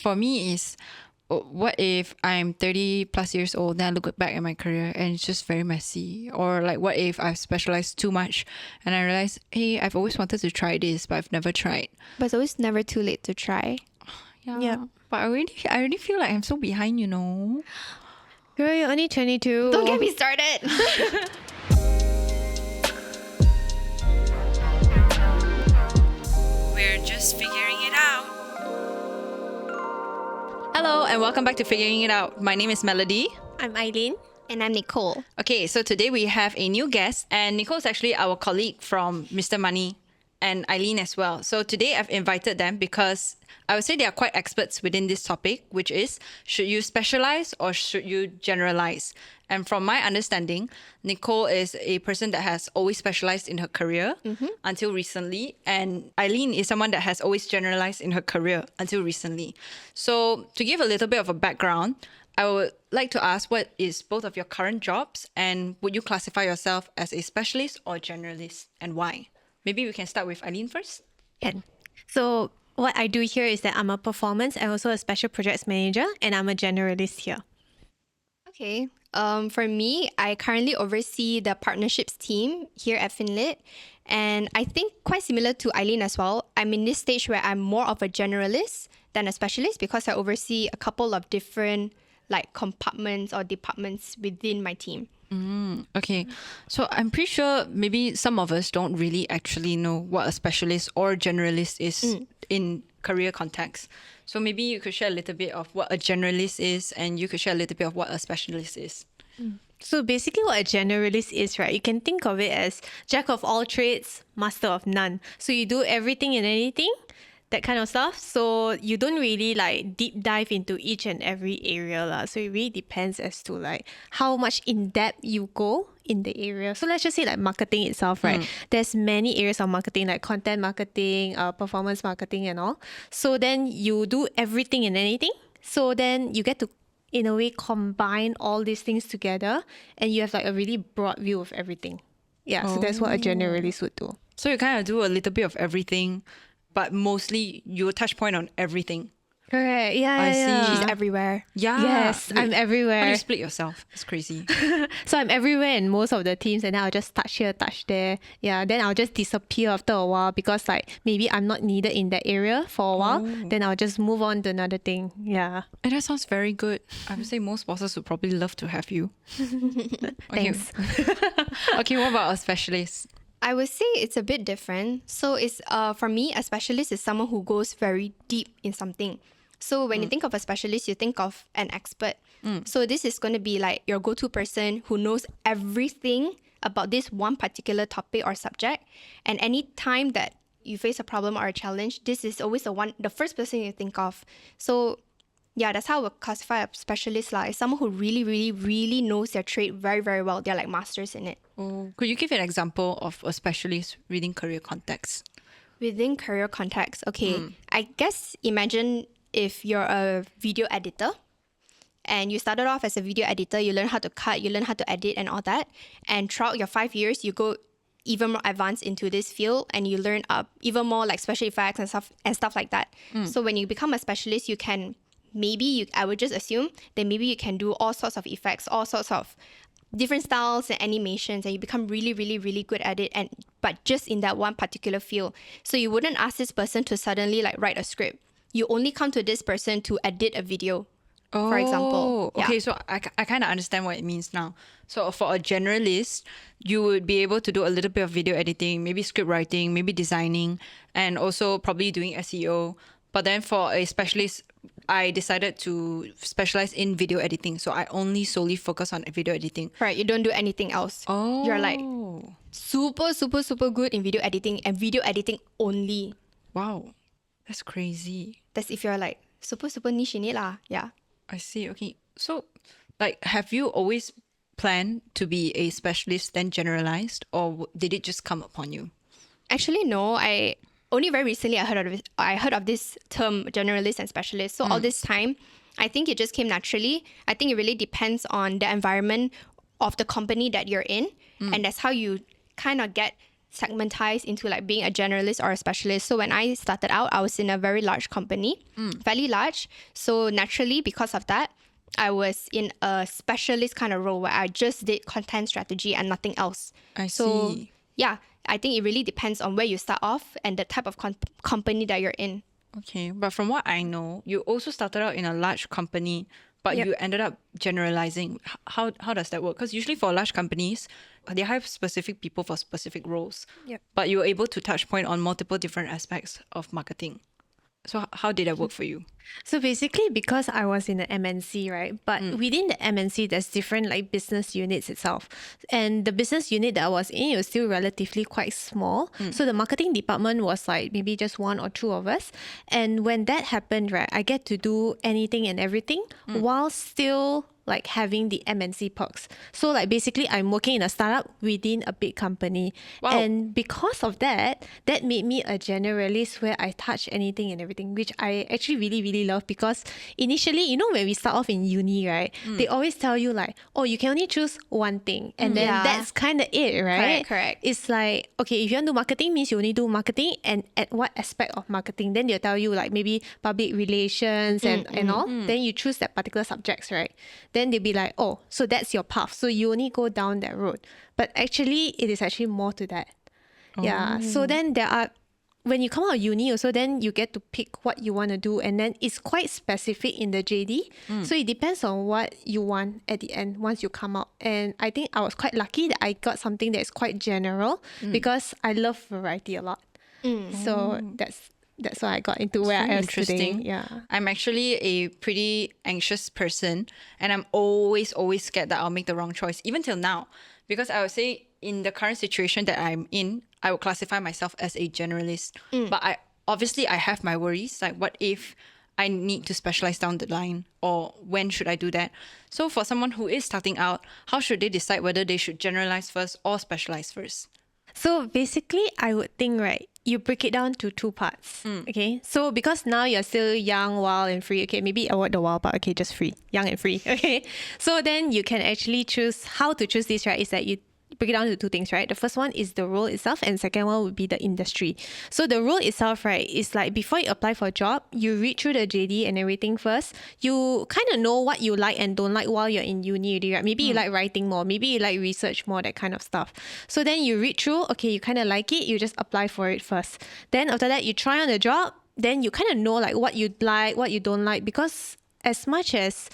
for me is, what if I'm 30 plus years old, then I look back at my career and it's just very messy? Or like, what if I've specialized too much and I realize, hey, I've always wanted to try this, but I've never tried. But it's always never too late to try. Yeah. Yep. But I already feel like I'm so behind, you know. Girl, you're only 22. Don't get me started. We're just figuring it out. Hello and welcome back to Figuring It Out. My name is Melody. I'm Ai Lyn. And I'm Nicole. Okay, so today we have a new guest, and Nicole is actually our colleague from Mr. Money, and Ai Lyn as well. So today I've invited them because I would say they are quite experts within this topic, which is, should you specialize or should you generalize? And from my understanding, Nicole is a person that has always specialized in her career until recently. And Ai Lyn is someone that has always generalized in her career until recently. So to give a little bit of a background, I would like to ask, what is both of your current jobs, and would you classify yourself as a specialist or generalist, and why? Maybe we can start with Ai Lyn first. And so what I do here is that I'm a performance and also a special projects manager, and I'm a generalist here. Okay. For me, I currently oversee the partnerships team here at Finlit. And I think quite similar to Ai Lyn as well, I'm in this stage where I'm more of a generalist than a specialist because I oversee a couple of different like compartments or departments within my team. Okay, so I'm pretty sure maybe some of us don't really actually know what a specialist or generalist is in career context. So maybe you could share a little bit of what a generalist is, and you could share a little bit of what a specialist is. So basically what a generalist is, right? You can think of it as jack of all trades, master of none. So you do everything and anything, that kind of stuff. So you don't really like deep dive into each and every area lah. So it really depends as to like how much in depth you go in the area. So let's just say like marketing itself, right? There's many areas of marketing like content marketing, performance marketing and all. So then you do everything and anything. So then you get to, in a way, combine all these things together, and you have like a really broad view of everything. Yeah, so that's what a generalist would do. So you kind of do a little bit of everything, but mostly you touch point on everything. Correct. Yeah, I yeah. see. She's everywhere. Yeah. Yes, I'm How do everywhere. you split yourself? It's crazy. So I'm everywhere in most of the teams, and then I'll just touch here, touch there. Yeah, then I'll just disappear after a while because like maybe I'm not needed in that area for a while. Then I'll just move on to another thing. Yeah. And that sounds very good. I would say most bosses would probably love to have you. Thanks. Okay, what about a specialist? I would say it's a bit different. So it's for me, a specialist is someone who goes very deep in something. So when you think of a specialist, you think of an expert. So this is going to be like your go-to person who knows everything about this one particular topic or subject. And any time that you face a problem or a challenge, this is always the first person you think of. So yeah, that's how we classify a specialist lah. It's someone who really, really, really knows their trade very, very well. They're like masters in it. Oh, could you give an example of a specialist within career context? Within career context, okay. I guess imagine if you're a video editor and you started off as a video editor, you learn how to cut, you learn how to edit and all that. And throughout your 5 years, you go even more advanced into this field and you learn even more like special effects and stuff like that. So when you become a specialist, you can I would just assume that maybe you can do all sorts of effects, all sorts of different styles and animations, and you become really, really, really good at it. But just in that one particular field. So you wouldn't ask this person to suddenly like write a script. You only come to this person to edit a video, for example. Yeah. Okay, so I kind of understand what it means now. So for a generalist, you would be able to do a little bit of video editing, maybe script writing, maybe designing, and also probably doing SEO. But then for a specialist, I decided to specialize in video editing. So I only solely focus on video editing. Right, you don't do anything else. Oh. You're like super, super, super good in video editing and video editing only. Wow, that's crazy. That's if you're like super, super niche in it lah. Yeah. I see. Okay. So like, have you always planned to be a specialist then generalized, or did it just come upon you? Actually, no. Only very recently I heard of this term generalist and specialist. So all this time, I think it just came naturally. I think it really depends on the environment of the company that you're in. And that's how you kind of get segmentize into like being a generalist or a specialist. So when I started out, I was in a very large company, fairly large. So naturally, because of that, I was in a specialist kind of role where I just did content strategy and nothing else. I So see. yeah, I think it really depends on where you start off and the type of company that you're in. Okay, but from what I know, you also started out in a large company, but Yep. you ended up generalizing. How does that work? Because usually for large companies, they hire specific people for specific roles. Yep. But you were able to touch point on multiple different aspects of marketing. So how did that work for you? So basically, because I was in the MNC, right? But within the MNC, there's different like business units itself. And the business unit that I was in, it was still relatively quite small. So the marketing department was like maybe just one or two of us. And when that happened, right, I get to do anything and everything while still like having the MNC perks. So like basically I'm working in a startup within a big company. Wow. And because of that, that made me a generalist where I touch anything and everything, which I actually really, really love because initially, you know, when we start off in uni, right, they always tell you like, oh, you can only choose one thing. And then Yeah. that's kind of it, right? Correct. It's like, okay, if you want to do marketing, means you only do marketing and at what aspect of marketing. Then they'll tell you like maybe public relations and all. Then you choose that particular subjects, right? Then they'll be like, oh, so that's your path. So you only go down that road. But actually, it is actually more to that. Yeah. So then there are, when you come out of uni also, then you get to pick what you want to do. And then it's quite specific in the JD. So it depends on what you want at the end once you come out. And I think I was quite lucky that I got something that is quite general because I love variety a lot. So that's why I got into where I am today. Interesting. Yeah. I'm actually a pretty anxious person, and I'm always scared that I'll make the wrong choice, even till now. Because I would say in the current situation that I'm in, I would classify myself as a generalist. But I have my worries. Like, what if I need to specialize down the line, or when should I do that? So for someone who is starting out, how should they decide whether they should generalize first or specialize first? So basically, I would think, right, you break it down to two parts. Okay. So because now you're still young, wild, and free. Okay. Maybe I want the wild, but okay, just free. Young and free. Okay. So then you can actually choose how to choose this, right? Is that you break it down to two things, right? The first one is the role itself, and second one would be the industry. So the role itself, right, is like before you apply for a job, you read through the JD and everything first. You kind of know what you like and don't like while you're in uni already, right? Maybe you like writing more, maybe you like research more, that kind of stuff. So then you read through, okay, you kind of like it, you just apply for it first. Then after that, you try on the job, then you kind of know like what you like, what you don't like, because as much as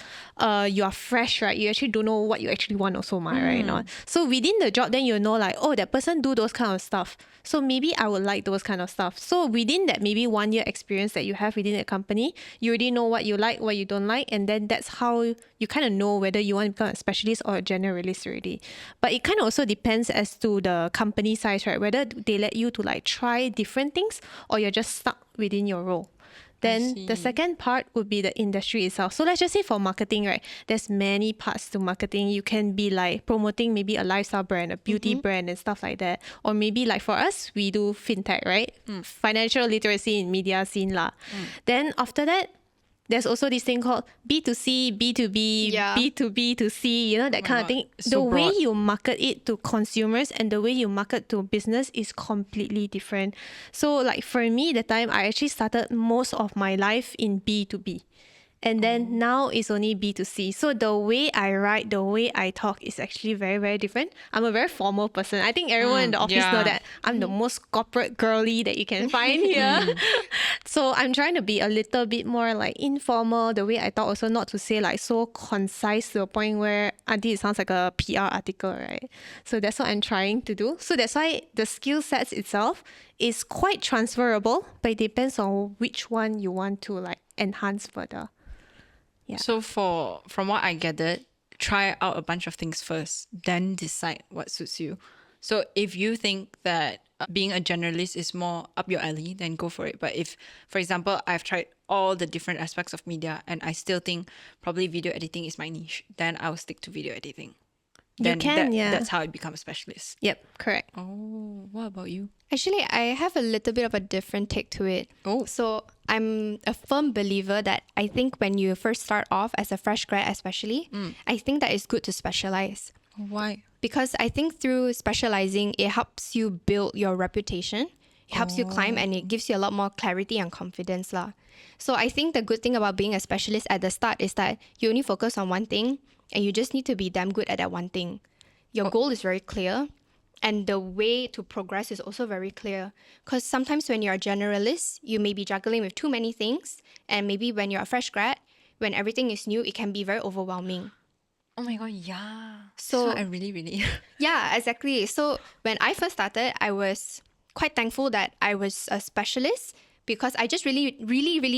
you are fresh, right, you actually don't know what you actually want also, right? Not so within the job, then you know like, oh, that person do those kind of stuff. So maybe I would like those kind of stuff. So within that maybe 1 year experience that you have within a company, you already know what you like, what you don't like, and then that's how you kind of know whether you want to become a specialist or a generalist already. But it kind of also depends as to the company size, right? Whether they let you to like try different things or you're just stuck within your role. Then the second part would be the industry itself. So let's just say for marketing, right? There's many parts to marketing. You can be like promoting maybe a lifestyle brand, a beauty brand and stuff like that. Or maybe like for us, we do fintech, right? Financial literacy in media scene lah. Then after that, there's also this thing called B2C, B2B, Yeah. B2B2C, you know, that kind of thing. It's The so way broad. you market it to consumers and the way you market to business is completely different. So like for me, the time I actually started most of my life in B2B. And then now it's only B2C. So the way I write, the way I talk is actually very, very different. I'm a very formal person. I think everyone in the office know that I'm the most corporate girly that you can find here. So I'm trying to be a little bit more like informal. The way I talk also, not to say like so concise to a point where it sounds like a PR article, right? So that's what I'm trying to do. So that's why the skill sets itself is quite transferable, but it depends on which one you want to like enhance further. Yeah. So from what I gathered, try out a bunch of things first, then decide what suits you. So if you think that being a generalist is more up your alley, then go for it. But if, for example, I've tried all the different aspects of media and I still think probably video editing is my niche, then I'll stick to video editing. Then that's how I become a specialist. Yep, correct. Oh, what about you? Actually, I have a little bit of a different take to it. Oh. So I'm a firm believer that I think when you first start off as a fresh grad especially, I think that it's good to specialize. Why? Because I think through specializing, it helps you build your reputation. It helps you climb and it gives you a lot more clarity and confidence lah. So I think the good thing about being a specialist at the start is that you only focus on one thing and you just need to be damn good at that one thing. Your goal is very clear and the way to progress is also very clear. Because sometimes when you're a generalist, you may be juggling with too many things. And maybe when you're a fresh grad, when everything is new, it can be very overwhelming. Oh my god, yeah. So- I really Yeah, exactly. So when I first started, I was quite thankful that I was a specialist because I just really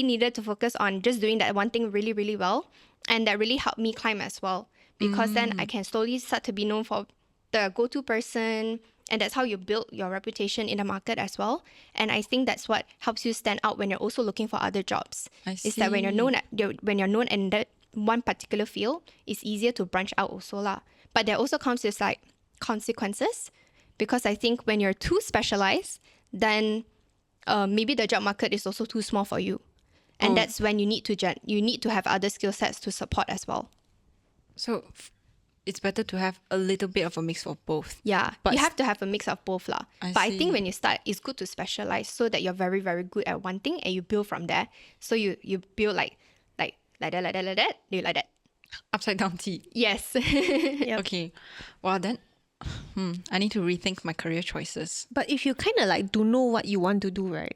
needed to focus on just doing that one thing really, really well. And that really helped me climb as well. Because then I can slowly start to be known for the go-to person. And that's how you build your reputation in the market as well. And I think that's what helps you stand out when you're also looking for other jobs. I Is that when you're see. known when you're known in that one particular field, it's easier to branch out also lah. But there also comes with like consequences, because I think when you're too specialized, then maybe the job market is also too small for you, and that's when you need to have other skill sets to support as well. So it's better to have a little bit of a mix of both. Yeah, But you have to have a mix of both lah. I But I see. think when you start, it's good to specialize so that you're very, very good at one thing and you build from there. So you build like that, you like that. Upside down T. Yes. Okay. Well then, I need to rethink my career choices. But if you kind of like don't know what you want to do, right?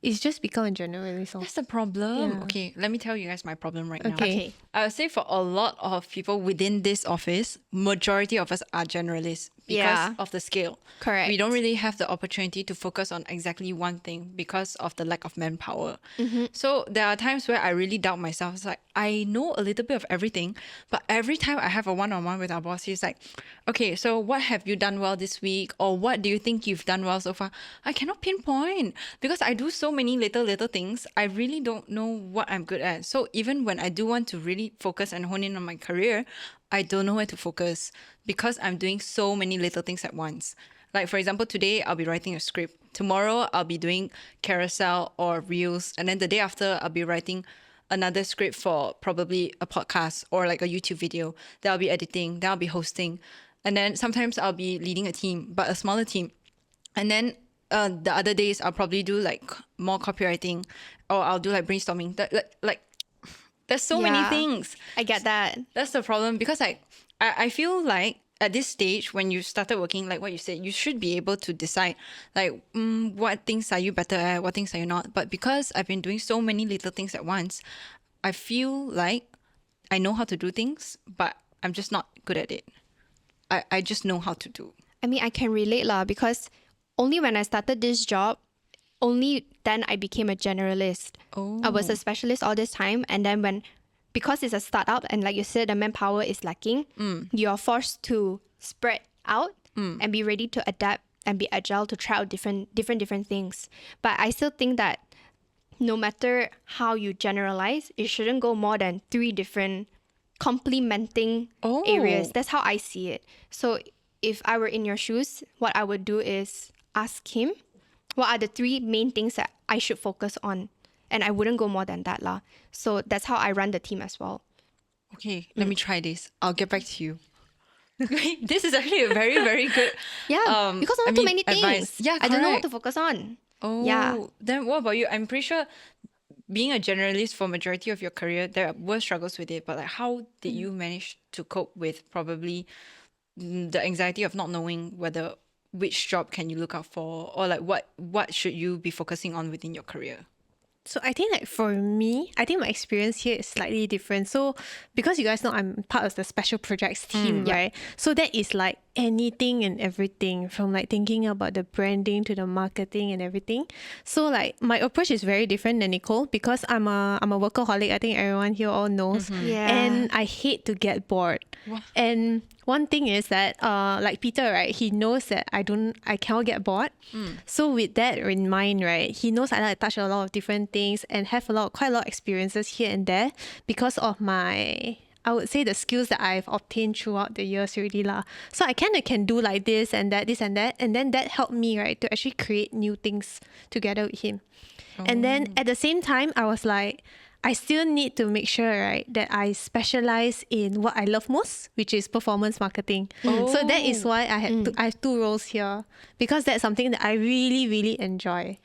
It's just become a generalist. That's the problem. Yeah. Okay, let me tell you guys my problem right now. Okay. I would say for a lot of people within this office, majority of us are generalists because Yeah. of the scale. Correct. We don't really have the opportunity to focus on exactly one thing because of the lack of manpower. So there are times where I really doubt myself. It's like, I know a little bit of everything, but every time I have a one-on-one with our boss, he's like, okay, so what have you done well this week? Or what do you think you've done well so far? I cannot pinpoint because I do so many little things. I really don't know what I'm good at. So even when I do want to really focus and hone in on my career, I don't know where to focus because I'm doing so many little things at once. Like, for example, today I'll be writing a script. Tomorrow I'll be doing carousel or reels. And then the day after I'll be writing another script for probably a podcast or like a YouTube video. Then I'll be editing. Then I'll be hosting. And then sometimes I'll be leading a team, but a smaller team. And then the other days I'll probably do like more copywriting or I'll do like brainstorming. Like there's so many Yeah. things. I get that. That's the problem because I feel like at this stage when you started working, like what you said, you should be able to decide like what things are you better at, what things are you not. But because I've been doing so many little things at once, I feel like I know how to do things, but I'm just not good at it. I just know how to do. I mean, I can relate lah, because only when I started this job, only then I became a generalist. I was a specialist all this time, and then because it's a startup and like you said, the manpower is lacking, you're forced to spread out and be ready to adapt and be agile to try out different things. But I still think that no matter how you generalize, it shouldn't go more than 3 different complementing areas. That's how I see it. So if I were in your shoes, what I would do is ask him, what are the 3 main things that I should focus on? And I wouldn't go more than that lah. So that's how I run the team as well. Okay, let me try this. I'll get back to you. This is actually a very, very good Yeah, because I have too many things. advice. Yeah, I don't know what correct. to focus on. Oh, Yeah. Then what about you? I'm pretty sure being a generalist for majority of your career, there were struggles with it. But like, how did you manage to cope with probably the anxiety of not knowing which job can you look out for, or like what should you be focusing on within your career? So I think like for me, I think my experience here is slightly different. So because you guys know I'm part of the special projects team, right? So that is like anything and everything from like thinking about the branding to the marketing and everything. So like my approach is very different than Nicole because I'm a workaholic. I think everyone here all knows. Yeah. And I hate to get bored. And one thing is that like Peter, right, he knows that I cannot get bored. So with that in mind, right, he knows I like to touch a lot of different things and have quite a lot of experiences here and there because of my, I would say, the skills that I've obtained throughout the years already lah. So I kind of can do like this and that, and then that helped me, right, to actually create new things together with him. And then at the same time, I was like, I still need to make sure, right, that I specialize in what I love most, which is performance marketing. So that is why I have two roles here, because that's something that I really, really enjoy.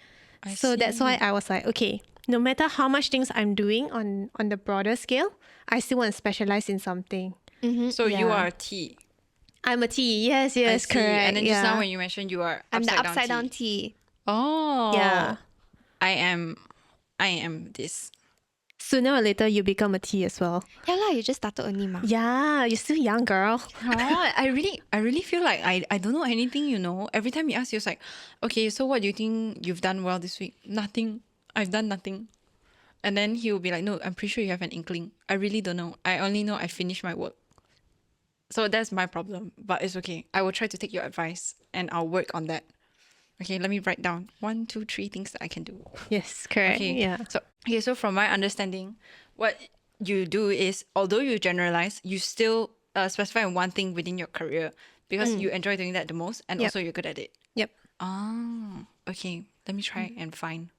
So that's why I was like, okay, no matter how much things I'm doing on the broader scale, I still want to specialize in something. So you Yeah. are a T. I'm a T. Yes, I yes, see. correct. And then just now when you mentioned you are I'm the upside upside down down T. T. Oh. Yeah. I am this. Sooner or later, you become a T as well. Yeah lah, you just started only ma. Yeah, you're still young, girl. Oh, I really feel like I don't know anything, you know. Every time you ask, you're like, okay, so what do you think you've done well this week? Nothing. I've done nothing. And then he will be like, no, I'm pretty sure you have an inkling. I really don't know. I only know I finished my work. So that's my problem. But it's okay. I will try to take your advice and I'll work on that. Okay, let me write down 1, 2, 3 things that I can do. Yes, correct. Okay. Yeah. So from my understanding, what you do is, although you generalize, you still specify one thing within your career because you enjoy doing that the most, and Yep. also you're good at it. Yep. Oh, okay. Let me try and find.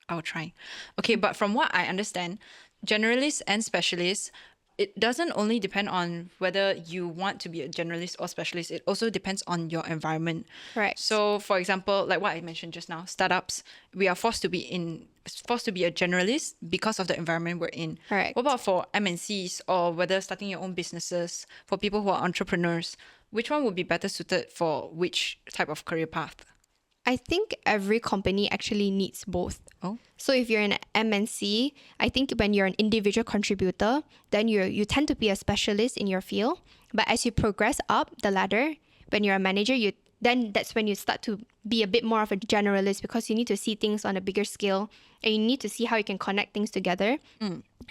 I'll try. Okay, but from what I understand, generalists and specialists, it doesn't only depend on whether you want to be a generalist or specialist. It also depends on your environment. Correct. So, for example, like what I mentioned just now, startups, we are forced to be a generalist because of the environment we're in. Correct. What about for MNCs or whether starting your own businesses, for people who are entrepreneurs, which one would be better suited for which type of career path? I think every company actually needs both. Oh. So if you're an MNC, I think when you're an individual contributor, then you tend to be a specialist in your field. But as you progress up the ladder, when you're a manager, then that's when you start to be a bit more of a generalist, because you need to see things on a bigger scale and you need to see how you can connect things together.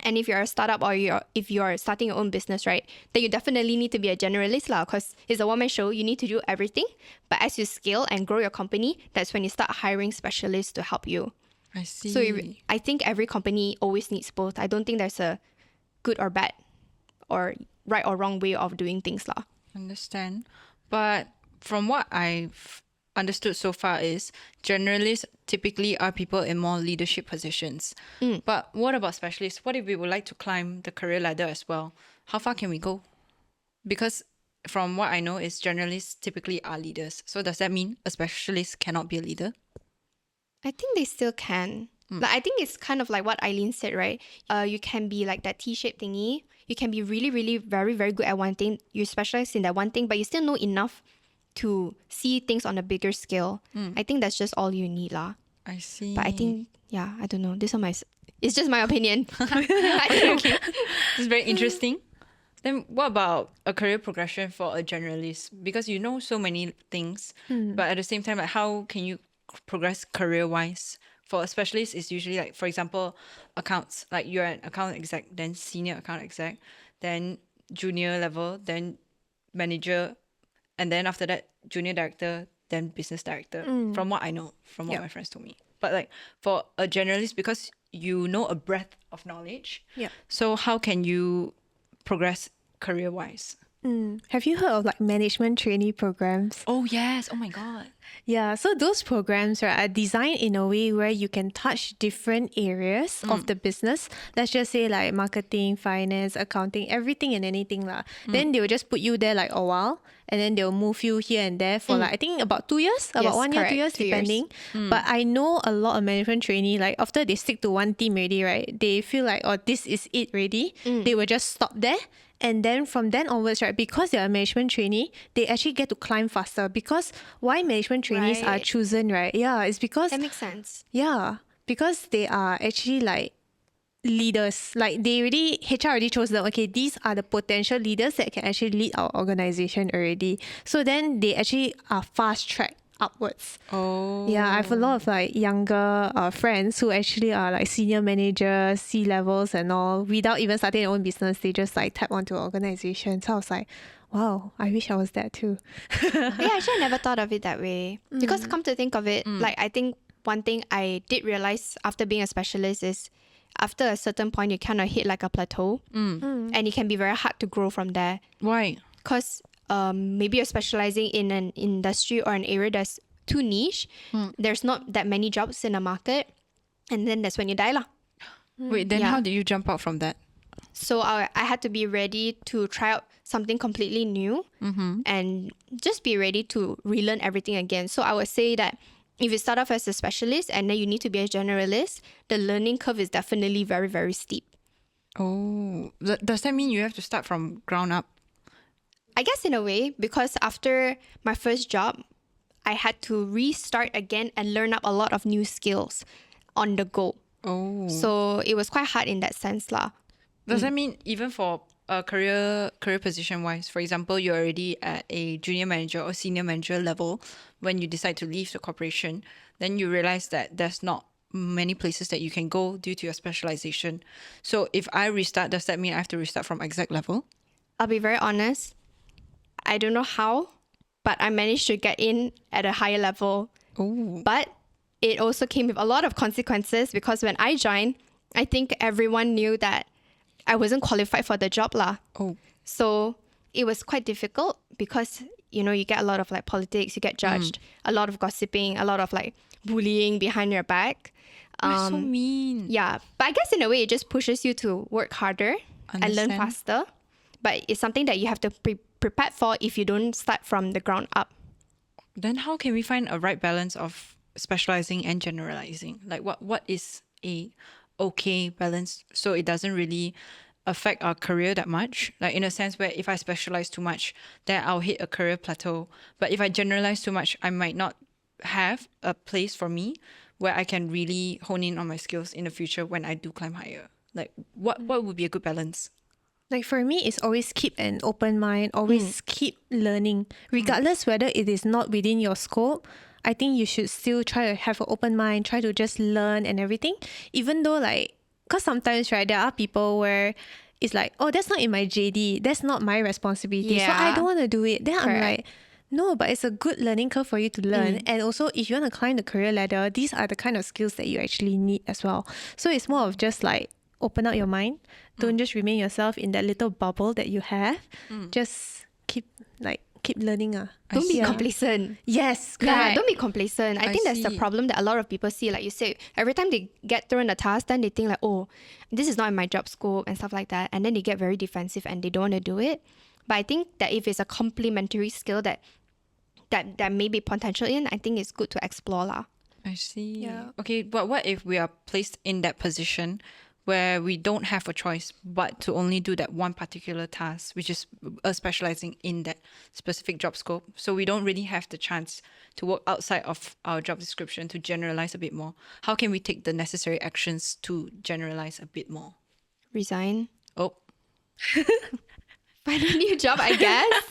And if you're a startup or if you're starting your own business, right, then you definitely need to be a generalist lah, because it's a one-man show. You need to do everything. But as you scale and grow your company, that's when you start hiring specialists to help you. I see. So I think every company always needs both. I don't think there's a good or bad or right or wrong way of doing things lah. Understand. But from what I've understood so far is generalists typically are people in more leadership positions. But what about specialists? What if we would like to climb the career ladder as well? How far can we go? Because from what I know is generalists typically are leaders. So does that mean a specialist cannot be a leader? I think they still can. Like, I think it's kind of like what Ai Lyn said, right? You can be like that T-shaped thingy. You can be really, really very, very good at one thing. You specialize in that one thing, but you still know enough to see things on a bigger scale. I think that's just all you need lah. I see. But I think, yeah, I don't know. It's just my opinion. I think okay. It's very interesting. Then what about a career progression for a generalist? Because you know so many things, but at the same time, like how can you progress career-wise? For a specialist, it's usually like, for example, accounts. Like you're an account exec, then senior account exec, then junior level, then manager, and then after that, junior director, then business director. From what I know, from what my friends told me. But like for a generalist, because you know a breadth of knowledge, so how can you progress career-wise? Have you heard of like management trainee programs? Oh yes! Oh my god! Yeah, so those programs are designed in a way where you can touch different areas of the business. Let's just say like marketing, finance, accounting, everything and anything lah. Then they will just put you there like a while, and then they'll move you here and there for like I think about 2 years, about 1 year, correct, 2 years, 2 years. depending. But I know a lot of management trainee, like after they stick to one team already, right? They feel like, oh, this is it already. They will just stop there. And then from then onwards, right, because they are a management trainee, they actually get to climb faster. Because why management trainees are Right. chosen, right? Yeah, it's because That makes sense. yeah, because they are actually like leaders. Like HR already chose them. Okay, these are the potential leaders that can actually lead our organization already. So then they actually are fast tracked upwards. Oh Yeah, I have a lot of like younger friends who actually are like senior managers, C-levels and all. Without even starting their own business, they just like tap onto an organization. So I was like, wow, I wish I was that too. Yeah, actually, I never thought of it that way. Because come to think of it, like I think one thing I did realize after being a specialist is after a certain point, you kind of hit like a plateau. And it can be very hard to grow from there. Why? Because maybe you're specializing in an industry or an area that's too niche. There's not that many jobs in the market. And then that's when you die lah. Wait, then Yeah. how did you jump out from that? So I had to be ready to try out something completely new and just be ready to relearn everything again. So I would say that if you start off as a specialist and then you need to be a generalist, the learning curve is definitely very, very steep. Oh, does that mean you have to start from ground up? I guess in a way, because after my first job, I had to restart again and learn up a lot of new skills on the go. Oh. So it was quite hard in that sense lah. Does that mean even for a career position wise, for example, you're already at a junior manager or senior manager level when you decide to leave the corporation, then you realize that there's not many places that you can go due to your specialization. So if I restart, does that mean I have to restart from exact level? I'll be very honest. I don't know how, but I managed to get in at a higher level. Oh. But it also came with a lot of consequences because when I joined, I think everyone knew that I wasn't qualified for the job lah. Oh. So it was quite difficult because, you know, you get a lot of like politics, you get judged, a lot of gossiping, a lot of like bullying behind your back. That's so mean. Yeah, but I guess in a way it just pushes you to work harder and learn Understand. faster. But it's something that you have to be prepared for if you don't start from the ground up. Then how can we find a right balance of specializing and generalizing? Like what is a okay balance so it doesn't really affect our career that much? Like in a sense where if I specialize too much, then I'll hit a career plateau. But if I generalize too much, I might not have a place for me where I can really hone in on my skills in the future when I do climb higher. Like what would be a good balance? Like for me, it's always keep an open mind, always keep learning, regardless whether it is not within your scope. I think you should still try to have an open mind, try to just learn and everything. Even though like, because sometimes, right, there are people where it's like, oh, that's not in my JD. That's not my responsibility. So I Yeah. don't want to do it. Then I'm Correct. like, no, but it's a good learning curve for you to learn. And also, if you want to climb the career ladder, these are the kind of skills that you actually need as well. So it's more of just like, open up your mind. Don't just remain yourself in that little bubble that you have. Just keep learning. Don't be Yeah. complacent. Yes, Yeah, correct. don't be complacent. I think that's the see. problem that a lot of people see. Like you say, every time they get thrown a task, then they think like, oh, this is not in my job scope and stuff like that. And then they get very defensive and they don't want to do it. But I think that if it's a complementary skill that may be potential in, I think it's good to explore lah. I see. Yeah. Okay, but what if we are placed in that position where we don't have a choice but to only do that one particular task, which is specializing in that specific job scope? So we don't really have the chance to work outside of our job description to generalize a bit more. How can we take the necessary actions to generalize a bit more? Resign. Oh, Find a new job, I guess.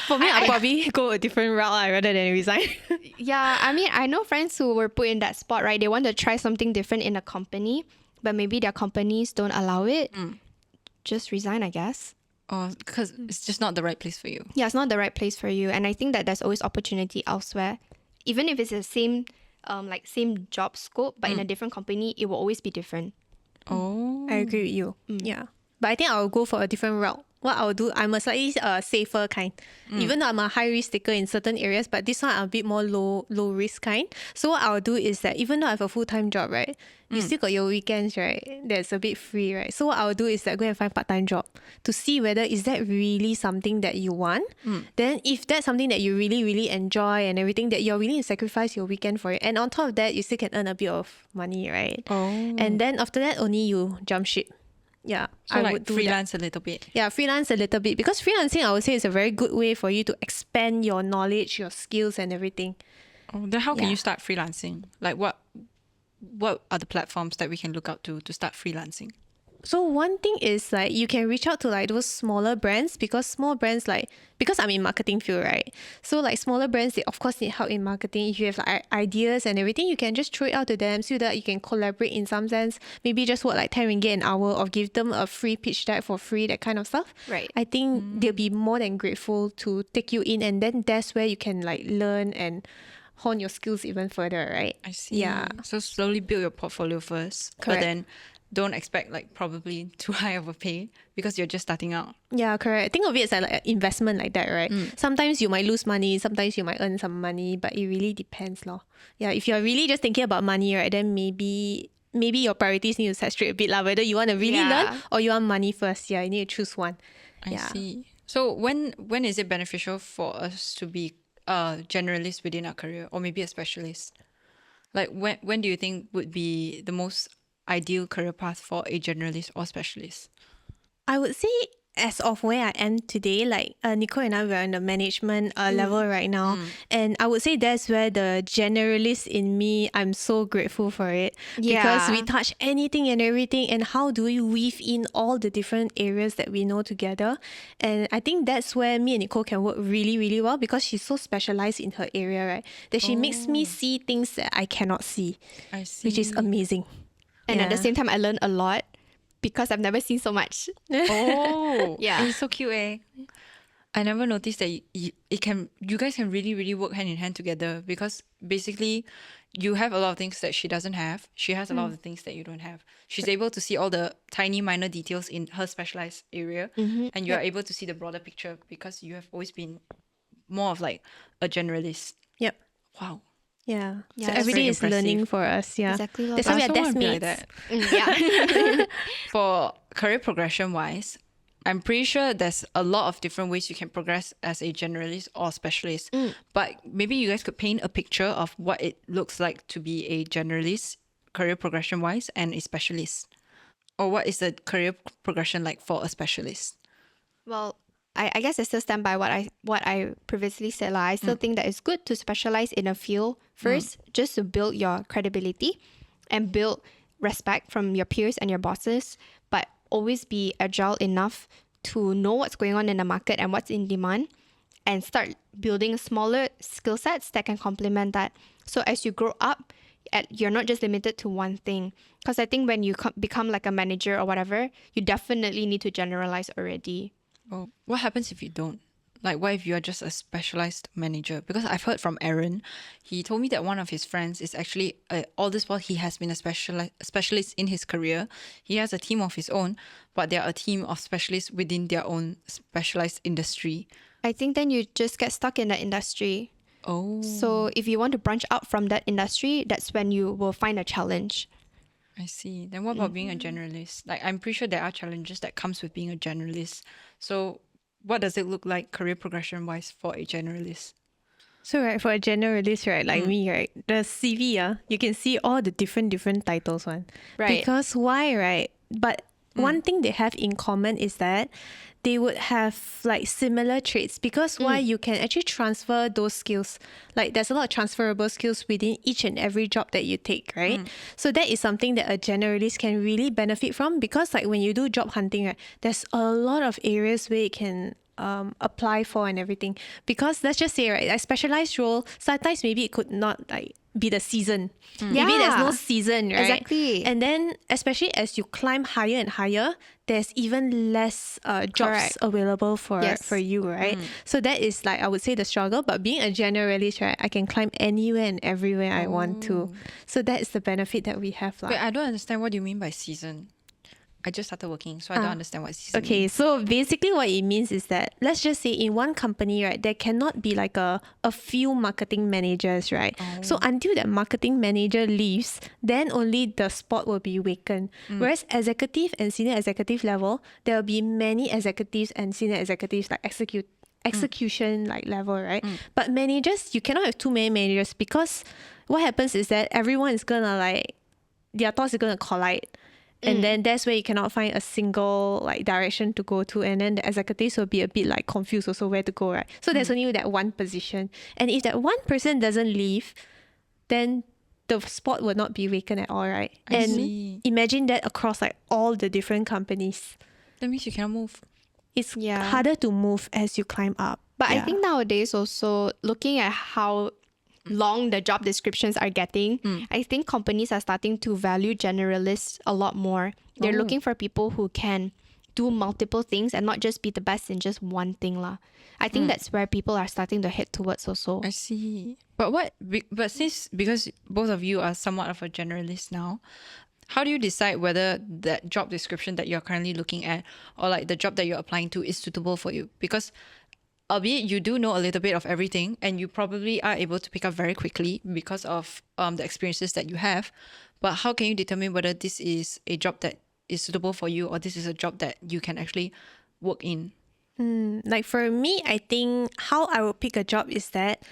For me, I'll probably go a different route rather than resign. Yeah, I mean, I know friends who were put in that spot, right? They want to try something different in a company, but maybe their companies don't allow it. Just resign, I guess. because it's just not the right place for you. Yeah, it's not the right place for you. And I think that there's always opportunity elsewhere. Even if it's the same same job scope, but in a different company, it will always be different. Oh, I agree with you. Yeah. But I think I'll go for a different route. What I'll do, I'm a slightly safer kind. Even though I'm a high risk taker in certain areas, but this one I'm a bit more low risk kind. So what I'll do is that even though I have a full-time job, right, you still got your weekends, right? That's a bit free, right? So what I'll do is that go and find part-time job to see whether is that really something that you want. Then if that's something that you really, really enjoy and everything, that you're willing to sacrifice your weekend for it. And on top of that, you still can earn a bit of money, right? Oh. And then after that, only you jump ship. Yeah, so I like would do that. freelance a little bit. Yeah, freelance a little bit, because freelancing, I would say, is a very good way for you to expand your knowledge, your skills and everything. Oh, then how can Yeah. you start freelancing? Like what are the platforms that we can look out to start freelancing? So one thing is like you can reach out to like those smaller brands, because small brands because I'm in marketing field, right? So like smaller brands, they of course need help in marketing. If you have like ideas and everything, you can just throw it out to them so that you can collaborate in some sense. Maybe just work like 10 ringgit an hour or give them a free pitch deck for free, that kind of stuff. Right. I think they'll be more than grateful to take you in, and then that's where you can like learn and hone your skills even further, right? I see. Yeah. So slowly build your portfolio first, but Correct. then don't expect like probably too high of a pay because you're just starting out. Yeah, correct. Think of it as like an investment like that, right? Sometimes you might lose money, sometimes you might earn some money, but it really depends, lor. Yeah, if you're really just thinking about money, right, then maybe maybe your priorities need to set straight a bit lah. Whether you want to really learn or you want money first. Yeah, you need to choose one. I see. So when is it beneficial for us to be a generalist within our career, or maybe a specialist? Like when do you think would be the most ideal career path for a generalist or specialist? I would say as of where I am today, like Nicole and I, we're in the management level right now. And I would say that's where the generalist in me, I'm so grateful for it. Because we touch anything and everything. And how do we weave in all the different areas that we know together? And I think that's where me and Nicole can work really, really well, because she's so specialized in her area, right? That she makes me see things that I cannot see. I see. Which is amazing. And at the same time, I learn a lot because I've never seen so much. Oh, Yeah. it's so cute, eh? I never noticed that you guys can really, really work hand in hand together, because basically you have a lot of things that she doesn't have. She has a lot of the things that you don't have. She's able to see all the tiny minor details in her specialized area, and you are able to see the broader picture because you have always been more of like a generalist. Yep. Wow. Yeah. Yeah, So that's every very day is impressive. learning for us. Yeah. Exactly. That's why we are I also wanna be desk like mates. that. Yeah. For career progression wise, I'm pretty sure there's a lot of different ways you can progress as a generalist or specialist. But maybe you guys could paint a picture of what it looks like to be a generalist, career progression wise, and a specialist. Or what is the career progression like for a specialist? Well, I guess I still stand by what I previously said. I still think that it's good to specialize in a field first, just to build your credibility and build respect from your peers and your bosses, but always be agile enough to know what's going on in the market and what's in demand, and start building smaller skill sets that can complement that. So as you grow up, you're not just limited to one thing. Because I think when you become like a manager or whatever, you definitely need to generalize already. Oh, what happens if you don't? Like, what if you are just a specialized manager? Because I've heard from Aaron, he told me that one of his friends is actually, all this while he has been a specialist in his career. He has a team of his own, but they're a team of specialists within their own specialized industry. I think then you just get stuck in the industry. Oh, So if you want to branch out from that industry, that's when you will find a challenge. I see. Then what about being a generalist? Like, I'm pretty sure there are challenges that comes with being a generalist. So what does it look like career progression wise for a generalist? So right, for a generalist, right, like me, right, the CV, you can see all the different titles one. Right. Because why, right? But one thing they have in common is that they would have like similar traits, because why, you can actually transfer those skills. Like there's a lot of transferable skills within each and every job that you take, right? So that is something that a generalist can really benefit from, because like when you do job hunting, right, there's a lot of areas where you can apply for and everything. Because let's just say, right, a specialized role, sometimes maybe it could not like be the season. Maybe there's no Yeah. season, right? Exactly. And then especially as you climb higher and higher, there's even less jobs Correct. available for Yes. you, right? So that is like, I would say, the struggle. But being a generalist, right, I can climb anywhere and everywhere I want to. So that is the benefit that we have. Wait, I don't understand. What do you mean by season? I just started working, so I don't understand what season Okay, means. so basically what it means is that, let's just say in one company, right, there cannot be like a few marketing managers, right? So until that marketing manager leaves, then only the spot will be vacant. Whereas executive and senior executive level, there will be many executives and senior executives like execution like level, right? But managers, you cannot have too many managers, because what happens is that everyone is gonna like, their thoughts are gonna collide. And then that's where you cannot find a single like direction to go to, and then the executives will be a bit like confused also where to go, right? So there's only that one position, and if that one person doesn't leave, then the spot will not be vacant at all, right? I And see. imagine that across like all the different companies. That means you cannot move. It's Yeah. harder to move as you climb up. But I Yeah. think nowadays also, looking at how long the job descriptions are getting, I think companies are starting to value generalists a lot more. They're looking for people who can do multiple things and not just be the best in just one thing lah. I think that's where people are starting to head towards also. I see. But because both of you are somewhat of a generalist now, how do you decide whether that job description that you're currently looking at, or like the job that you're applying to, is suitable for you? Because albeit you do know a little bit of everything and you probably are able to pick up very quickly because of the experiences that you have. But how can you determine whether this is a job that is suitable for you or this is a job that you can actually work in? Like for me, I think how I will pick a job is that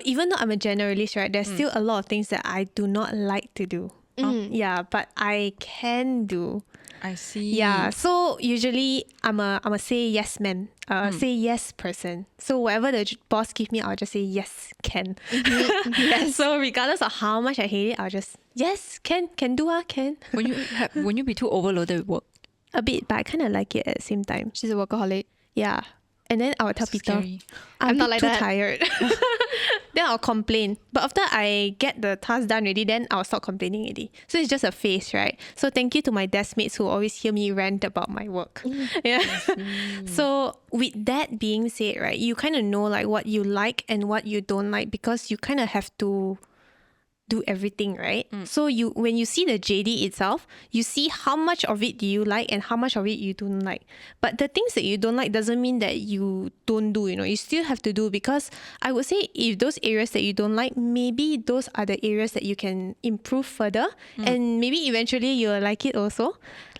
even though I'm a generalist, right, there's still a lot of things that I do not like to do. Yeah, but I can do. I see. Yeah, so usually I'm a say yes man, say yes person. So whatever the boss give me, I'll just say yes, can. Yes. So regardless of how much I hate it, I'll just yes, can do, can. When you be too overloaded with work? A bit, but I kind of like it at the same time. She's a workaholic. Yeah. And then I'll tell Peter, Scary. I'm not not like too that. tired. Then I'll complain. But after I get the task done already, then I'll stop complaining already. So it's just a phase, right? So thank you to my desk mates who always hear me rant about my work. Yeah. So with that being said, right, you kind of know like what you like and what you don't like because you kind of have to do everything, right? So when you see the JD itself, you see how much of it do you like and how much of it you don't like. But the things that you don't like doesn't mean that you don't do, you still have to do, because I would say if those areas that you don't like, maybe those are the areas that you can improve further and maybe eventually you'll like it also.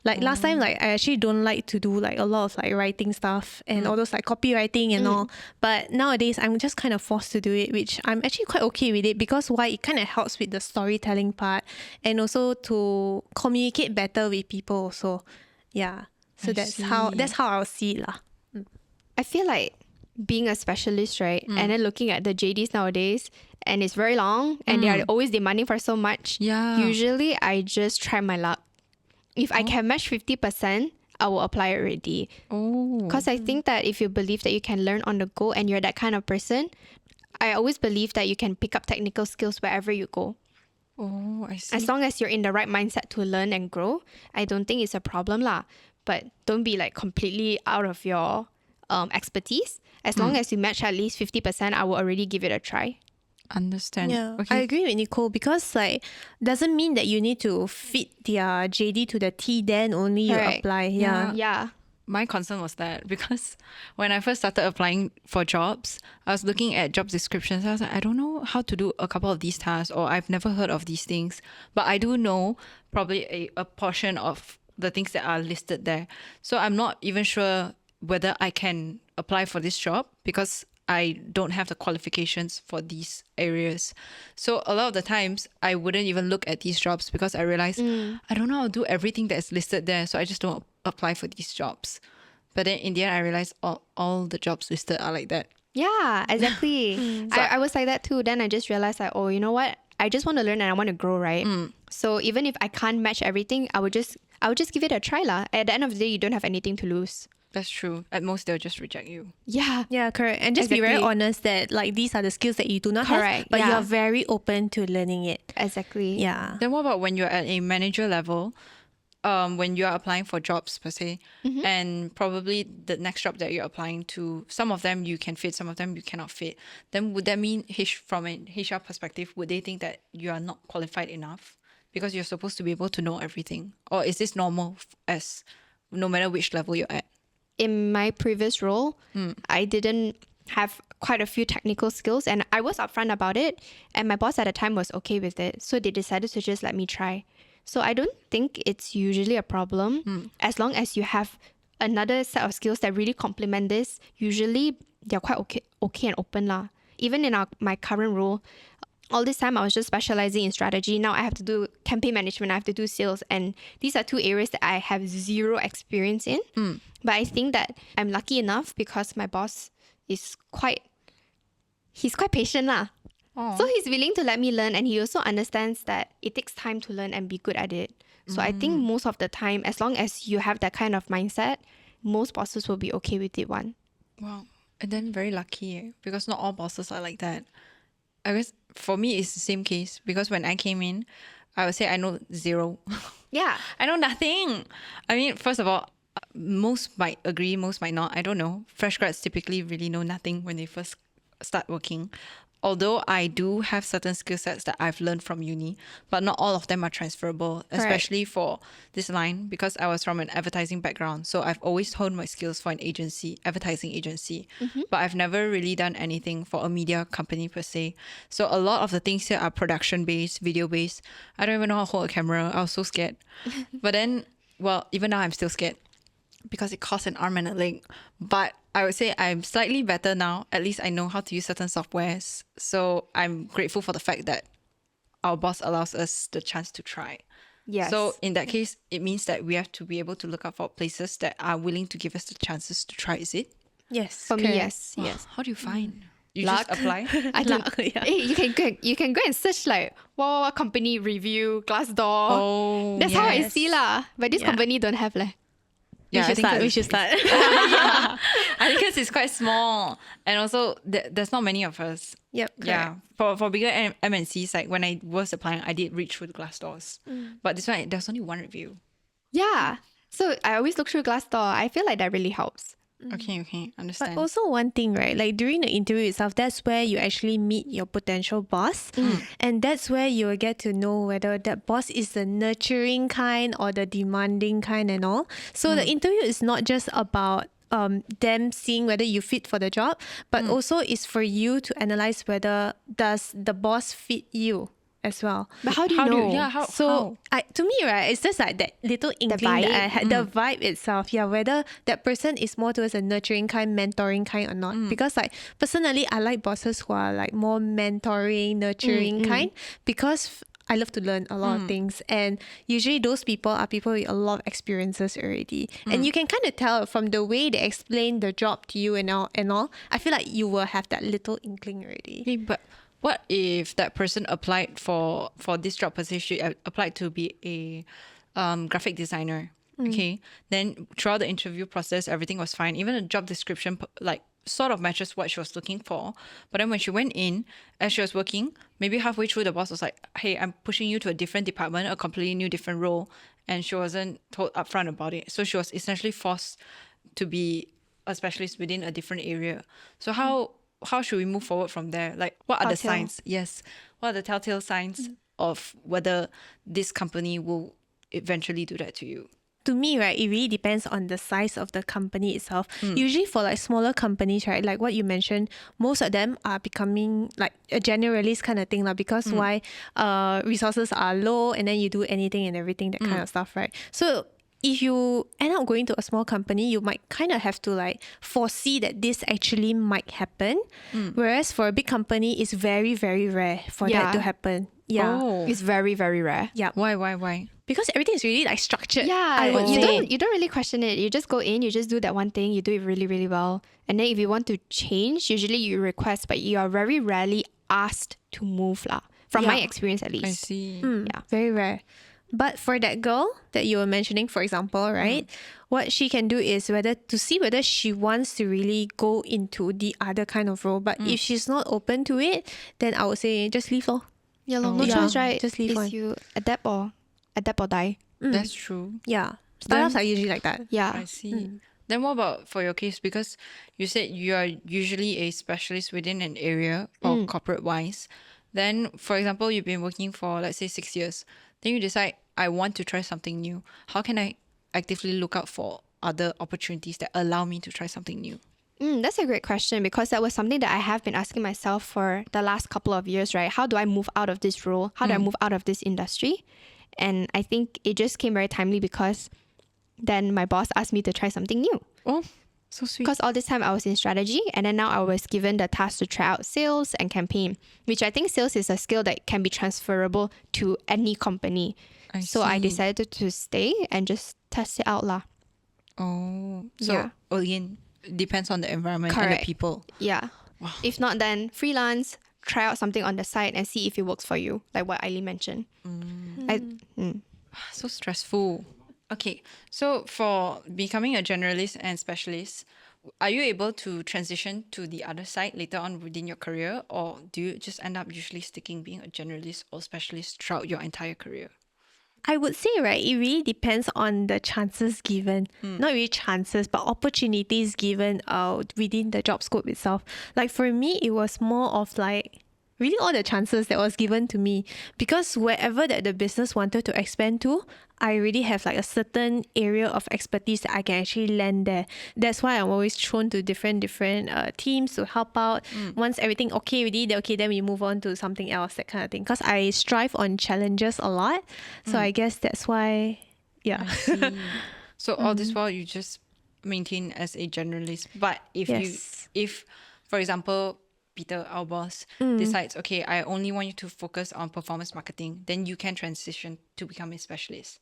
Like last time, like I actually don't like to do like a lot of like writing stuff and all those like copywriting and all. But nowadays I'm just kind of forced to do it, which I'm actually quite okay with it because why? It kind of helps with the storytelling part and also to communicate better with people also. Yeah. So that's how I'll see it lah. I feel like being a specialist, right? And then looking at the JDs nowadays, and it's very long and they are always demanding for so much. Yeah. Usually I just try my luck. If I can match 50%, I will apply already. Oh. Because I think that if you believe that you can learn on the go and you're that kind of person, I always believe that you can pick up technical skills wherever you go. Oh, I see. As long as you're in the right mindset to learn and grow, I don't think it's a problem lah. But don't be like completely out of your expertise. As long as you match at least 50%, I will already give it a try. Understand. Yeah, Okay. I agree with Nicole because like doesn't mean that you need to fit their JD to the T, then only you Correct. apply. Yeah. Yeah. My concern was that because when I first started applying for jobs, I was looking at job descriptions. I was like, I don't know how to do a couple of these tasks, or I've never heard of these things. But I do know probably a portion of the things that are listed there. So I'm not even sure whether I can apply for this job because I don't have the qualifications for these areas. So a lot of the times I wouldn't even look at these jobs because I realized I don't know how to do everything that is listed there. So I just don't apply for these jobs. But then in the end, I realized all the jobs listed are like that. Yeah, exactly. I was like that too. Then I just realized like, oh, you know what? I just want to learn and I want to grow, right? So even if I can't match everything, I would just give it a try lah. At the end of the day, you don't have anything to lose. That's true. At most, they'll just reject you. Yeah. Yeah, correct. And just be very Exactly. honest that like these are the skills that you do not Correct, have, but yeah. you're very open to learning it. Exactly. Yeah. Then what about when you're at a manager level, when you're applying for jobs per se, and probably the next job that you're applying to, some of them you can fit, some of them you cannot fit. Then would that mean from an HR perspective, would they think that you are not qualified enough because you're supposed to be able to know everything? Or is this normal as no matter which level you're at? In my previous role, I didn't have quite a few technical skills and I was upfront about it and my boss at the time was okay with it. So they decided to just let me try. So I don't think it's usually a problem as long as you have another set of skills that really complement this. Usually they're quite okay and open lah. Even in my current role, all this time I was just specializing in strategy. Now I have to do campaign management, I have to do sales. And these are two areas that I have zero experience in. But I think that I'm lucky enough because my boss is he's quite patient lah. So he's willing to let me learn and he also understands that it takes time to learn and be good at it. So I think most of the time, as long as you have that kind of mindset, most bosses will be okay with it one. Wow. And then very lucky because not all bosses are like that. I guess for me, it's the same case because when I came in, I would say I know zero. Yeah. I know nothing. I mean, first of all, most might agree, most might not. I don't know. Fresh grads typically really know nothing when they first start working. although I do have certain skill sets that I've learned from uni, but not all of them are transferable, especially for this line, because I was from an advertising background. So I've always honed my skills for an agency, advertising agency, but I've never really done anything for a media company per se. So a lot of the things here are production based, video based. I don't even know how to hold a camera. I was so scared. But then, well, even now I'm still scared because it costs an arm and a leg. But I would say I'm slightly better now. At least I know how to use certain softwares. So I'm grateful for the fact that our boss allows us the chance to try. Yes. So in that case, it means that we have to be able to look out for places that are willing to give us the chances to try, is it? Yes. For me, correct. yes. Yes. How do you find? You Luck. just apply? I don't. Luck, yeah. You can go and search like what company review Glassdoor. Oh, That's how I yes. see lah. But this Yeah. company don't have leh. Yeah, I think We that's- should start. I think because it's quite small, and also there's not many of us. Yep. Yeah, for bigger MNCs, like when I was applying, I did reach through the Glassdoors, but this one there's only one review. Yeah. So I always look through Glassdoor. I feel like that really helps. Okay, understand. But also one thing, right? Like during the interview itself, that's where you actually meet your potential boss. And that's where you will get to know whether that boss is the nurturing kind or the demanding kind and all. So the interview is not just about them seeing whether you fit for the job, but also is for you to analyze whether does the boss fit you as well. But how do you know? So to me, right, it's just like that little inkling that I had, the vibe itself. Yeah, whether that person is more towards a nurturing kind, mentoring kind or not. Because like personally, I like bosses who are like more mentoring, nurturing kind because I love to learn a lot of things. And usually those people are people with a lot of experiences already. And you can kind of tell from the way they explain the job to you and all. I feel like you will have that little inkling already. Okay, but what if that person applied for this job position? She applied to be a graphic designer. Okay, then throughout the interview process, everything was fine. Even the job description, like sort of matches what she was looking for. But then when she went in, as she was working, maybe halfway through, the boss was like, "Hey, I'm pushing you to a different department, a completely new, different role," and she wasn't told upfront about it. So she was essentially forced to be a specialist within a different area. So how should we move forward from there? Like, what are the Telltale. signs? Yes. What are the telltale signs of whether this company will eventually do that to you? To me, right, it really depends on the size of the company itself. Usually for like smaller companies, right, like what you mentioned, most of them are becoming like a generalist kind of thing because why resources are low and then you do anything and everything, that kind of stuff, right? So if you end up going to a small company, you might kind of have to like foresee that this actually might happen. Whereas for a big company, it's very, very rare for that to happen. Yeah. Oh. It's very, very rare. Yeah. Why? Because everything is really like structured. Yeah, I would you say. don't really question it. You just go in, you just do that one thing, you do it really, really well. And then if you want to change, usually you request, but you are very rarely asked to move lah. From my Yeah. experience at least. I see. Yeah. Very rare. But for that girl that you were mentioning, for example, right, what she can do is to see whether she wants to really go into the other kind of role. But if she's not open to it, then I would say just leave lor. Yeah, no Yeah, choice, right? just leave Is one. you adapt or die. That's true. Yeah. Startups are usually like that. Yeah. I see. Then what about for your case? Because you said you are usually a specialist within an area or corporate wise. Then, for example, you've been working for, let's say, 6 years. Then you decide, I want to try something new. How can I actively look out for other opportunities that allow me to try something new? That's a great question because that was something that I have been asking myself for the last couple of years, right? How do I move out of this role? How do I move out of this industry? And I think it just came very timely because then my boss asked me to try something new. Oh, so sweet. Because all this time I was in strategy and then now I was given the task to try out sales and campaign, which I think sales is a skill that can be transferable to any company. So I see. decided to stay and just test it out lah. Oh, so Yeah. again, depends on the environment and Correct. the people. Yeah. If not, then freelance, try out something on the side and see if it works for you, like what Ai Lyn mentioned. So stressful. Okay, so for becoming a generalist and specialist, are you able to transition to the other side later on within your career, or do you just end up usually sticking being a generalist or specialist throughout your entire career? I would say, right, it really depends on the chances given. Not really chances, but opportunities given within the job scope itself. Like for me, it was more of like really all the chances that was given to me, because wherever that the business wanted to expand to, I already have like a certain area of expertise that I can actually land there. That's why I'm always thrown to different teams to help out. Once everything okay already, then we move on to something else, that kind of thing. Because I strive on challenges a lot, so I guess that's why. Yeah. I see. So all this while you just maintain as a generalist. But if for example, Peter, our boss, decides, okay, I only want you to focus on performance marketing, then you can transition to become a specialist.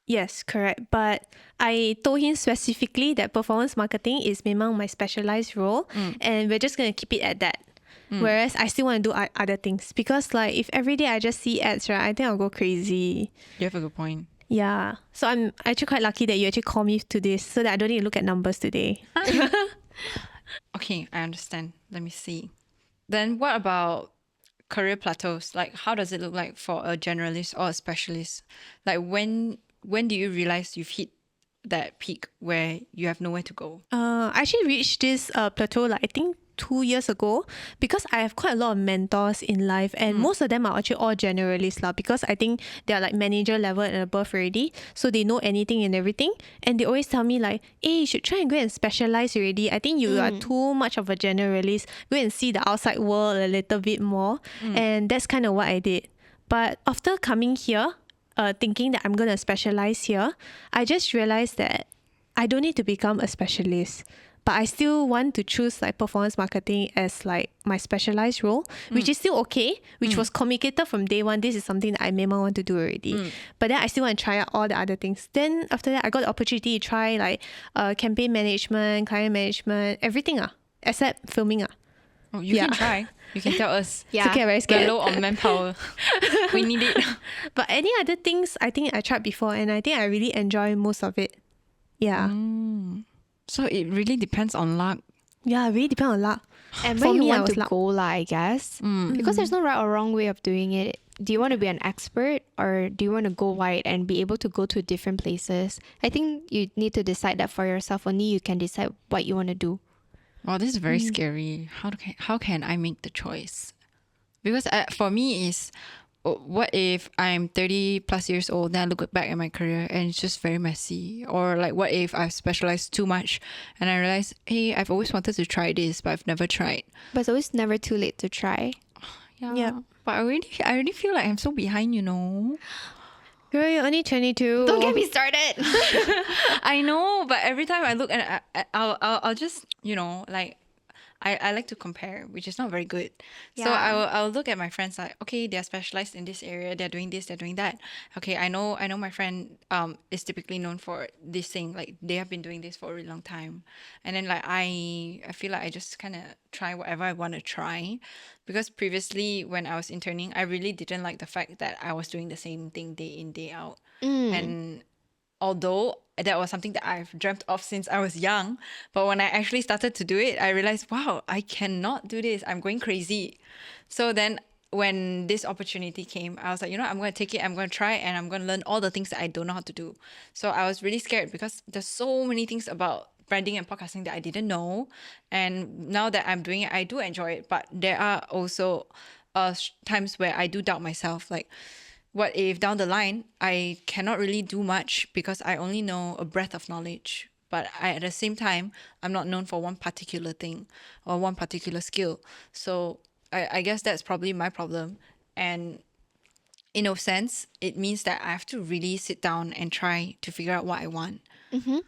Yes, correct. But I told him specifically that performance marketing is memang my specialized role, and we're just gonna keep it at that. Whereas I still want to do other things, because like if every day I just see ads, right, I think I'll go crazy. You have a good point. Yeah. So I'm actually quite lucky that you actually called me to this, so that I don't need to look at numbers today. Okay, I understand. Let me see. Then what about career plateaus? Like, how does it look like for a generalist or a specialist? Like, when do you realize you've hit that peak where you have nowhere to go? I actually reached this plateau like I think 2 years ago, because I have quite a lot of mentors in life, and most of them are actually all generalists lah, because I think they're like manager level and above already, so they know anything and everything, and they always tell me like, hey, you should try and go and specialize already. I think you are too much of a generalist. Go and see the outside world a little bit more. And that's kind of what I did. But after coming here, thinking that I'm going to specialize here, I just realized that I don't need to become a specialist, but I still want to choose like performance marketing as like my specialized role, which is still okay, which was communicated from day one. This is something that I may want to do already. But then I still want to try out all the other things. Then after that, I got the opportunity to try like campaign management, client management, everything except filming. Oh, you can try. You can tell us. It's okay, I'm very scared. We're low on manpower. We need it. But any other things, I think I tried before, and I think I really enjoy most of it. Yeah. So it really depends on luck. Yeah, it really depends on luck. And For where you me, I want was to go, I guess. Because there's no right or wrong way of doing it. Do you want to be an expert, or do you want to go wide and be able to go to different places? I think you need to decide that for yourself. Only you can decide what you want to do. Wow, this is very scary. How can I make the choice? Because for me is, what if I'm 30 plus years old, then I look back at my career and it's just very messy? Or like, what if I've specialized too much and I realize, hey, I've always wanted to try this, but I've never tried. But it's always never too late to try. Yeah. But I already feel like I'm so behind, you know. Girl, you're only 22. Don't get me started. I know, but every time I look at it, I'll just, you know, like, I like to compare, which is not very good. So Yeah. I'll look at my friends like, okay, they're specialized in this area, they're doing this, they're doing that. Okay, I know my friend is typically known for this thing, like they have been doing this for a really long time. And then like I feel like I just kind of try whatever I want to try, because previously when I was interning, I really didn't like the fact that I was doing the same thing day in, day out. And although that was something that I've dreamt of since I was young, but when I actually started to do it, I realized, wow, I cannot do this. I'm going crazy. So then when this opportunity came, I was like, you know, I'm going to take it, I'm going to try, and I'm going to learn all the things that I don't know how to do. So I was really scared because there's so many things about branding and podcasting that I didn't know. And now that I'm doing it, I do enjoy it. But there are also times where I do doubt myself, like, what if down the line I cannot really do much because I only know a breadth of knowledge, but at the same time I'm not known for one particular thing or one particular skill. So I guess that's probably my problem. And in a sense, it means that I have to really sit down and try to figure out what I want. But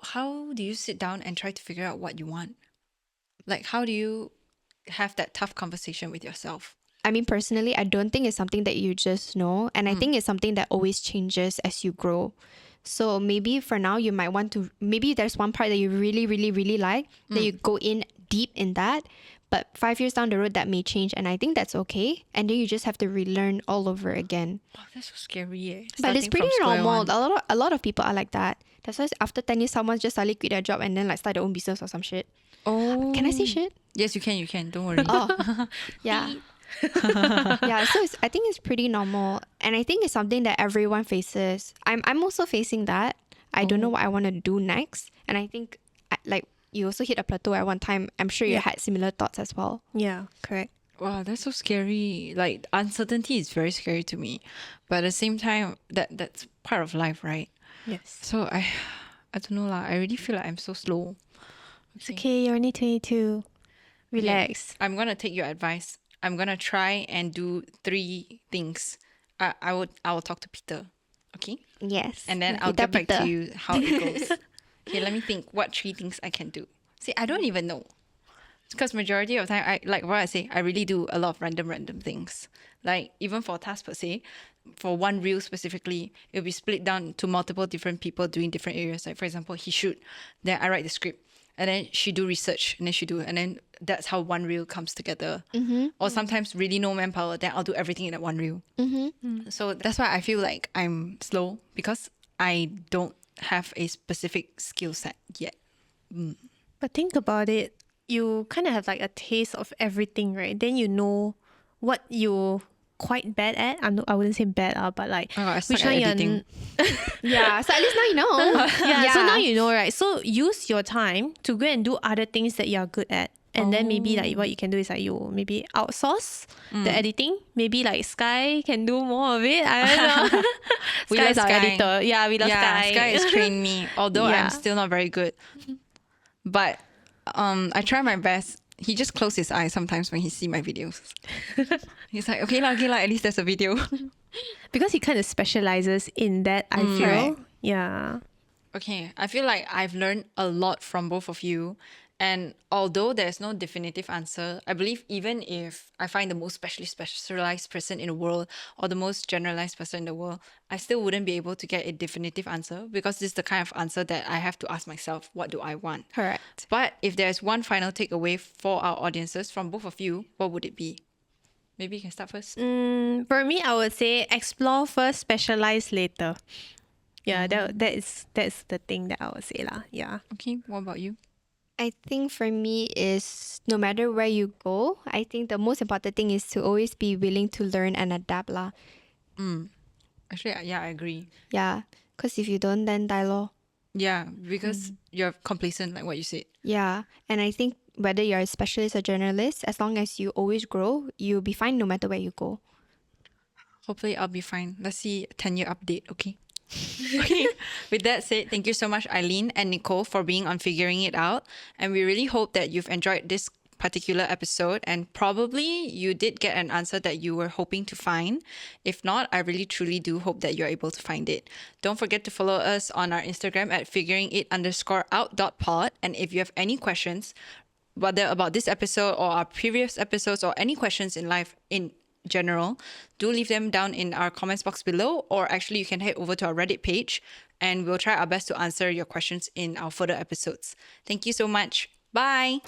how do you sit down and try to figure out what you want? Like, how do you have that tough conversation with yourself? I mean, personally, I don't think it's something that you just know. And I think it's something that always changes as you grow. So maybe for now, you might want to, maybe there's one part that you really, really, really like, that you go in deep in that. But 5 years down the road, that may change. And I think that's okay. And then you just have to relearn all over again. Oh, that's so scary. But it's Starting pretty from square normal. one. A lot of people are like that. That's why after 10 years, someone just suddenly quit their job and then like start their own business or some shit. Oh. Can I say shit? Yes, you can. Don't worry. Oh, yeah. Yeah, so I think it's pretty normal, and I think it's something that everyone faces. I'm also facing that. I don't know what I want to do next, and I think like you also hit a plateau at one time. I'm sure you had similar thoughts as well. Yeah, correct. Wow, that's so scary. Like uncertainty is very scary to me. But at the same time, that's part of life, right? Yes. So I don't know lah. I really feel like I'm so slow. It's okay, you're only 22. Relax. I'm gonna take your advice. I'm gonna try and do 3 things. I will talk to Peter. Okay? Yes. And then I'll get back to you how it goes. Okay, let me think what 3 things I can do. See, I don't even know. Because majority of the time, I like what I say, I really do a lot of random things. Like even for tasks per se, for one reel specifically, it'll be split down to multiple different people doing different areas. Like for example, he shoot, then I write the script, and then she do research, and then she do, and then that's how one reel comes together. Or sometimes really no manpower, then I'll do everything in that one reel. So that's why I feel like I'm slow because I don't have a specific skill set yet. But think about it. You kind of have like a taste of everything, right? Then you know what you're quite bad at. I wouldn't say bad, but like Oh, I suck which at one editing. Yeah. So at least now you know. yeah. So now you know, right? So use your time to go and do other things that you're good at. And then maybe like what you can do is like you maybe outsource the editing. Maybe like Sky can do more of it. I don't know. We Sky's love our Sky. editor. Yeah, we love Sky. Sky has trained me, although Yeah. I'm still not very good. But I try my best. He just closes his eyes sometimes when he see my videos. He's like, okay lah, at least there's a video. Because he kind of specializes in that, I feel. Correct. Yeah. Okay, I feel like I've learned a lot from both of you. And although there's no definitive answer, I believe even if I find the most specialized person in the world or the most generalized person in the world, I still wouldn't be able to get a definitive answer because this is the kind of answer that I have to ask myself, what do I want? Correct. But if there's one final takeaway for our audiences from both of you, what would it be? Maybe you can start first. For me, I would say explore first, specialize later. Yeah, that's the thing that I would say lah. Yeah. Okay, what about you? I think for me is no matter where you go, I think the most important thing is to always be willing to learn and adapt lah. Actually, yeah, I agree. Yeah. Because if you don't, then die lor. Yeah, because you're complacent, like what you said. Yeah. And I think whether you're a specialist or generalist, as long as you always grow, you'll be fine no matter where you go. Hopefully, I'll be fine. Let's see 10-year update, okay? Okay. With that said, thank you so much, Ai Lyn and Nicole, for being on Figuring It Out. And we really hope that you've enjoyed this particular episode and probably you did get an answer that you were hoping to find. If not, I really truly do hope that you're able to find it. Don't forget to follow us on our Instagram at figuringit_out.pod. And if you have any questions, whether about this episode or our previous episodes or any questions in life in general, do leave them down in our comments box below, or actually you can head over to our Reddit page and we'll try our best to answer your questions in our further episodes. Thank you so much. Bye.